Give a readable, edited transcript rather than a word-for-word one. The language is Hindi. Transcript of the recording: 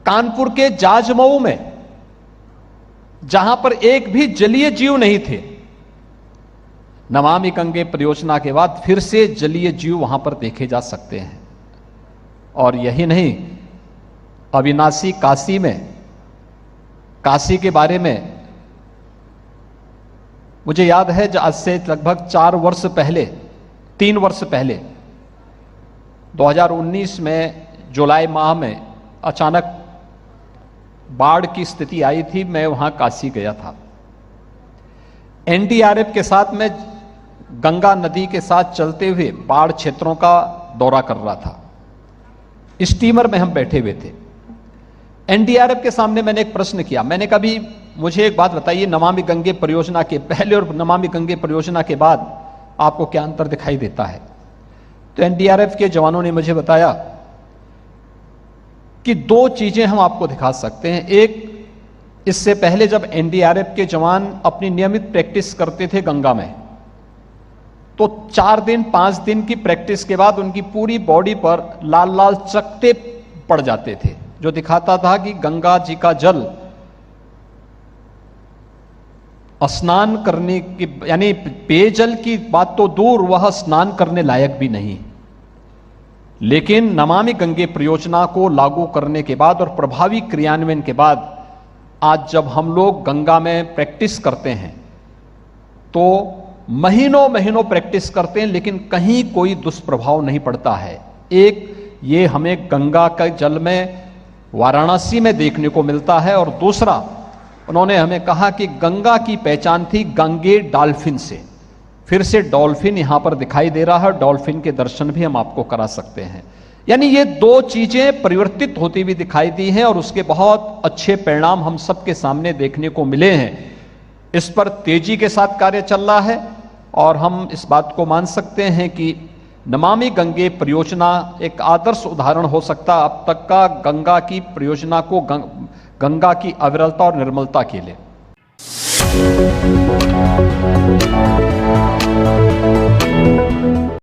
कानपुर के जाजमऊ में, जहां पर एक भी जलीय जीव नहीं थे, नमामि गंगे परियोजना के बाद फिर से जलीय जीव वहां पर देखे जा सकते हैं। और यही नहीं, अविनाशी काशी में, काशी के बारे में मुझे याद है, आज से लगभग 3 वर्ष पहले 2019 में जुलाई माह में अचानक बाढ़ की स्थिति आई थी। मैं वहां काशी गया था। एनडीआरएफ के साथ मैं गंगा नदी के साथ चलते हुए बाढ़ क्षेत्रों का दौरा कर रहा था। स्टीमर में हम बैठे हुए थे। एनडीआरएफ के सामने मैंने एक प्रश्न किया। मैंने कहा, भी मुझे एक बात बताइए, नमामि गंगे परियोजना के पहले और नमामि गंगे परियोजना के बाद आपको क्या अंतर दिखाई देता है? तो एनडीआरएफ के जवानों ने मुझे बताया कि 2 चीजें हम आपको दिखा सकते हैं। एक, इससे पहले जब एनडीआरएफ के जवान अपनी नियमित प्रैक्टिस करते थे गंगा में, तो 4 दिन 5 दिन की प्रैक्टिस के बाद उनकी पूरी बॉडी पर लाल लाल चकत्ते पड़ जाते थे, जो दिखाता था कि गंगा जी का जल स्नान करने की, यानी पेयजल की बात तो दूर, वह स्नान करने लायक भी नहीं। लेकिन नमामि गंगे परियोजना को लागू करने के बाद और प्रभावी क्रियान्वयन के बाद आज जब हम लोग गंगा में प्रैक्टिस करते हैं, तो महीनों महीनों प्रैक्टिस करते हैं, लेकिन कहीं कोई दुष्प्रभाव नहीं पड़ता है। एक, ये हमें गंगा के जल में वाराणसी में देखने को मिलता है, और दूसरा, उन्होंने हमें कहा कि गंगा की पहचान थी गंगे डॉल्फिन से। फिर से डॉल्फिन यहां पर दिखाई दे रहा है, डॉल्फिन के दर्शन भी हम आपको करा सकते हैं। यानी ये 2 चीजें परिवर्तित होती हुई दिखाई दी हैं, और उसके बहुत अच्छे परिणाम हम सबके सामने देखने को मिले हैं। इस पर तेजी के साथ कार्य चल रहा है, और हम इस बात को मान सकते हैं कि नमामि गंगे परियोजना एक आदर्श उदाहरण हो सकता अब तक का गंगा की परियोजना को, गंगा की अविरलता और निर्मलता के लिए।